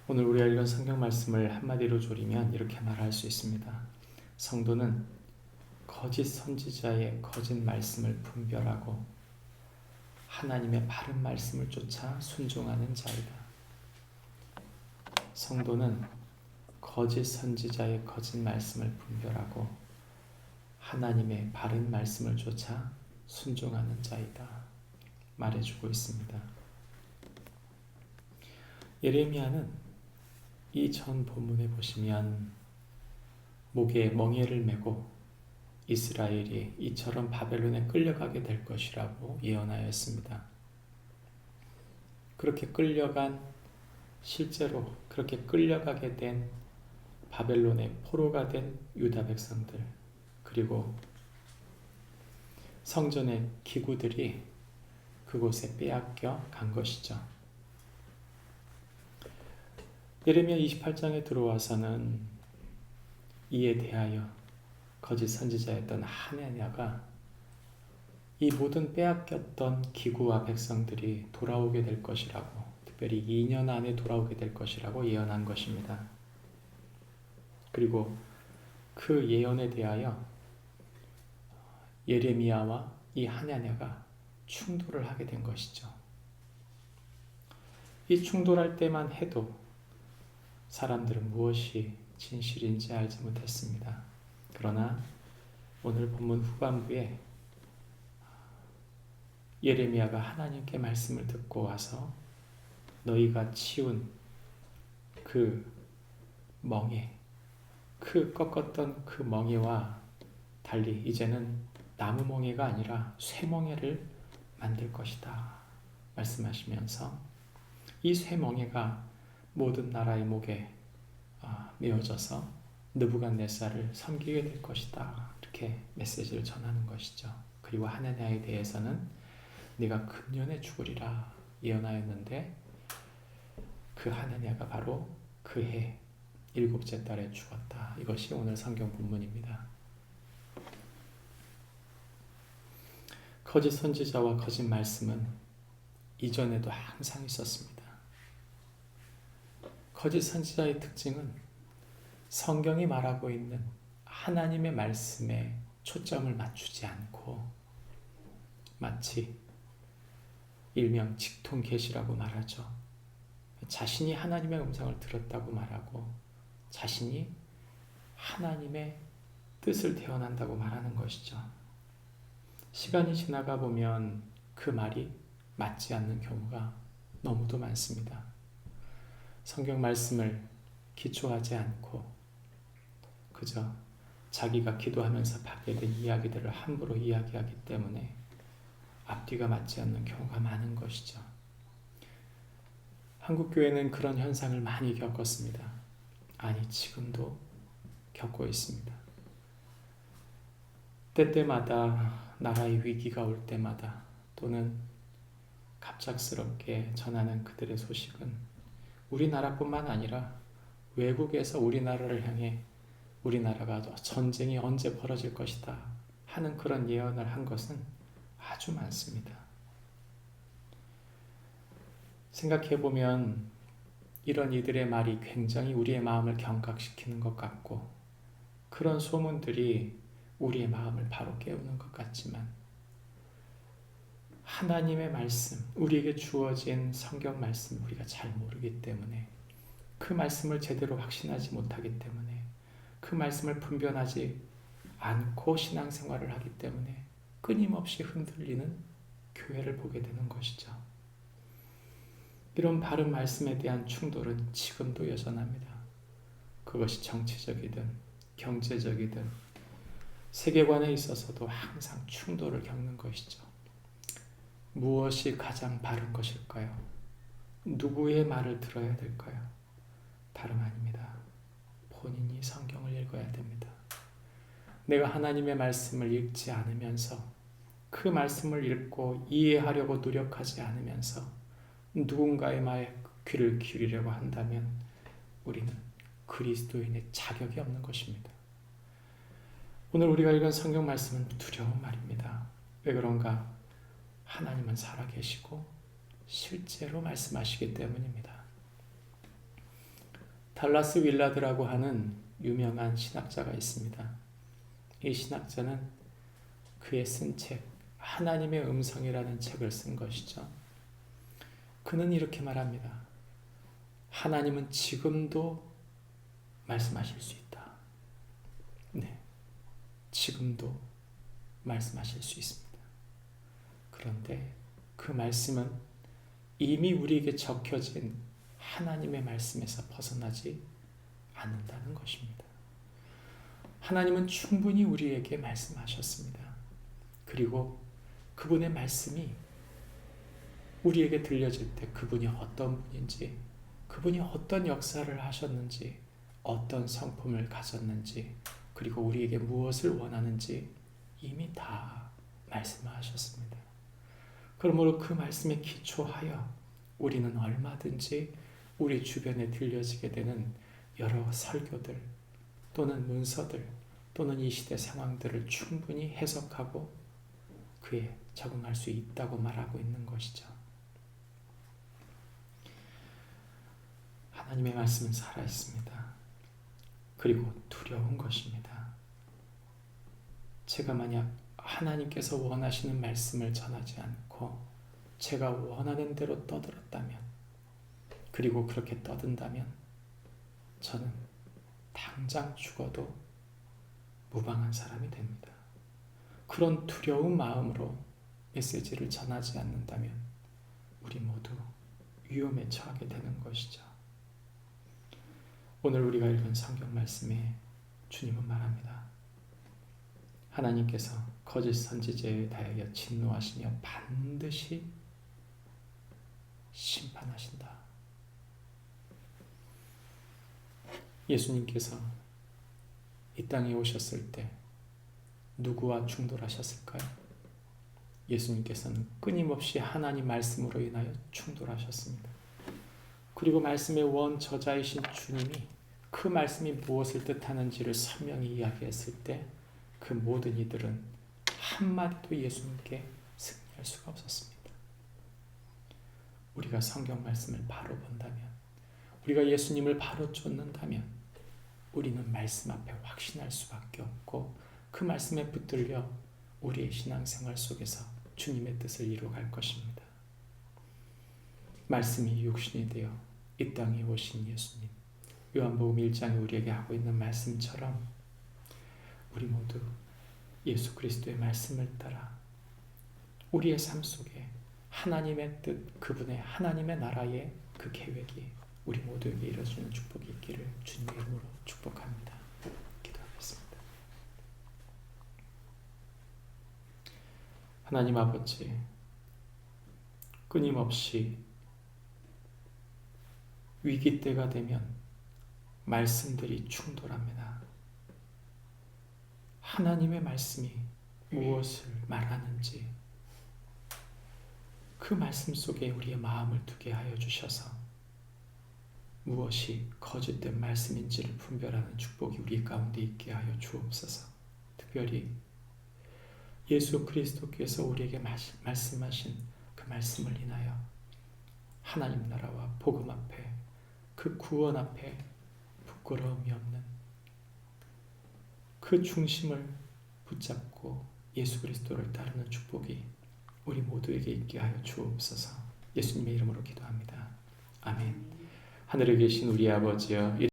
오늘 우리가 읽은 성경 말씀을 한마디로 조리면 이렇게 말할 수 있습니다. 성도는 거짓 선지자의 거짓 말씀을 분별하고 하나님의 바른 말씀을 쫓아 순종하는 자이다. 성도는 거짓 선지자의 거짓 말씀을 분별하고 하나님의 바른 말씀을 쫓아 순종하는 자이다. 말해주고 있습니다. 예레미야는 이 전 본문에 보시면 목에 멍에를 메고 이스라엘이 이처럼 바벨론에 끌려가게 될 것이라고 예언하였습니다. 그렇게 끌려간 실제로 그렇게 끌려가게 된 바벨론의 포로가 된 유다 백성들 그리고 성전의 기구들이 그곳에 빼앗겨 간 것이죠. 예레미야 28장에 들어와서는 이에 대하여 거짓 선지자였던 하나냐가 이 모든 빼앗겼던 기구와 백성들이 돌아오게 될 것이라고, 특별히 2년 안에 돌아오게 될 것이라고 예언한 것입니다. 그리고 그 예언에 대하여 예레미야와 이 하나냐가 충돌을 하게 된 것이죠. 이 충돌할 때만 해도 사람들은 무엇이 진실인지 알지 못했습니다. 그러나 오늘 본문 후반부에 예레미야가 하나님께 말씀을 듣고 와서 너희가 치운 그 멍에, 그 꺾었던 그 멍에와 달리 이제는 나무 멍에가 아니라 쇠 멍에를 만들 것이다 말씀하시면서 이 쇠 멍에가 모든 나라의 목에 메어져서 느부갓네살을 섬기게 될 것이다. 이렇게 메시지를 전하는 것이죠. 그리고 하나냐에 대해서는 네가 금년에 죽으리라 예언하였는데 그 하나냐가 바로 그 해 7째 달에 죽었다. 이것이 오늘 성경 본문입니다. 거짓 선지자와 거짓 말씀은 이전에도 항상 있었습니다. 거짓 선지자의 특징은 성경이 말하고 있는 하나님의 말씀에 초점을 맞추지 않고 마치 일명 직통계시라고 말하죠. 자신이 하나님의 음성을 들었다고 말하고 자신이 하나님의 뜻을 대언한다고 말하는 것이죠. 시간이 지나가 보면 그 말이 맞지 않는 경우가 너무도 많습니다. 성경 말씀을 기초하지 않고 그저 자기가 기도하면서 받게 된 이야기들을 함부로 이야기하기 때문에 앞뒤가 맞지 않는 경우가 많은 것이죠. 한국교회는 그런 현상을 많이 겪었습니다. 아니, 지금도 겪고 있습니다. 때때마다 나라의 위기가 올 때마다 또는 갑작스럽게 전하는 그들의 소식은 우리나라뿐만 아니라 외국에서 우리나라를 향해 우리나라가 전쟁이 언제 벌어질 것이다 하는 그런 예언을 한 것은 아주 많습니다. 생각해보면 이런 이들의 말이 굉장히 우리의 마음을 경각시키는 것 같고 그런 소문들이 우리의 마음을 바로 깨우는 것 같지만 하나님의 말씀, 우리에게 주어진 성경 말씀 우리가 잘 모르기 때문에 그 말씀을 제대로 확신하지 못하기 때문에 그 말씀을 분별하지 않고 신앙생활을 하기 때문에 끊임없이 흔들리는 교회를 보게 되는 것이죠. 이런 바른 말씀에 대한 충돌은 지금도 여전합니다. 그것이 정치적이든 경제적이든 세계관에 있어서도 항상 충돌을 겪는 것이죠. 무엇이 가장 바른 것일까요? 누구의 말을 들어야 될까요? 다름 아닙니다. 본인이 성경을 읽어야 됩니다. 내가 하나님의 말씀을 읽지 않으면서 그 말씀을 읽고 이해하려고 노력하지 않으면서 누군가의 말에 귀를 기울이려고 한다면 우리는 그리스도인의 자격이 없는 것입니다. 오늘 우리가 읽은 성경 말씀은 두려운 말입니다. 왜 그런가? 하나님은 살아계시고 실제로 말씀하시기 때문입니다. 달라스 윌라드라고 하는 유명한 신학자가 있습니다. 이 신학자는 그의 쓴 책, 하나님의 음성이라는 책을 쓴 것이죠. 그는 이렇게 말합니다. 하나님은 지금도 말씀하실 수 있다. 네, 지금도 말씀하실 수 있습니다. 그런데 그 말씀은 이미 우리에게 적혀진 하나님의 말씀에서 벗어나지 않는다는 것입니다. 하나님은 충분히 우리에게 말씀하셨습니다. 그리고 그분의 말씀이 우리에게 들려질 때 그분이 어떤 분인지, 그분이 어떤 역사를 하셨는지, 어떤 성품을 가졌는지, 그리고 우리에게 무엇을 원하는지 이미 다 말씀하셨습니다. 그러므로 그 말씀에 기초하여 우리는 얼마든지 우리 주변에 들려지게 되는 여러 설교들 또는 문서들 또는 이 시대 상황들을 충분히 해석하고 그에 적응할 수 있다고 말하고 있는 것이죠. 하나님의 말씀은 살아있습니다. 그리고 두려운 것입니다. 제가 만약 하나님께서 원하시는 말씀을 전하지 않고 제가 원하는 대로 떠들었다면, 그리고 그렇게 떠든다면 저는 당장 죽어도 무방한 사람이 됩니다. 그런 두려운 마음으로 메시지를 전하지 않는다면 우리 모두 위험에 처하게 되는 것이죠. 오늘 우리가 읽은 성경 말씀에 주님은 말합니다. 하나님께서 거짓 선지자에 대하여 진노하시며 반드시 심판하신다. 예수님께서 이 땅에 오셨을 때 누구와 충돌하셨을까요? 예수님께서는 끊임없이 하나님 말씀으로 인하여 충돌하셨습니다. 그리고 말씀의 원저자이신 주님이 그 말씀이 무엇을 뜻하는지를 선명히 이야기했을 때 그 모든 이들은 한마디도 예수님께 승리할 수가 없었습니다. 우리가 성경 말씀을 바로 본다면, 우리가 예수님을 바로 쫓는다면 우리는 말씀 앞에 확신할 수밖에 없고 그 말씀에 붙들려 우리의 신앙생활 속에서 주님의 뜻을 이루어갈 것입니다. 말씀이 육신이 되어 이 땅에 오신 예수님, 요한복음 1장에 우리에게 하고 있는 말씀처럼 우리 모두 예수 그리스도의 말씀을 따라 우리의 삶 속에 하나님의 뜻, 그분의 하나님의 나라의 그 계획이 우리 모두에게 이루어지는 축복이 있기를 주님의 이름으로 축복합니다. 기도하겠습니다. 하나님 아버지, 끊임없이 위기 때가 되면 말씀들이 충돌합니다. 하나님의 말씀이 무엇을 말하는지 그 말씀 속에 우리의 마음을 두게 하여 주셔서 무엇이 거짓된 말씀인지를 분별하는 축복이 우리 가운데 있게 하여 주옵소서. 특별히 예수 그리스도께서 우리에게 말씀하신 그 말씀을 인하여 하나님 나라와 복음 앞에, 그 구원 앞에 부끄러움이 없는 그 중심을 붙잡고 예수 그리스도를 따르는 축복이 우리 모두에게 있게 하여 주옵소서. 예수님의 이름으로 기도합니다. 아멘. 하늘에 계신 우리 아버지여,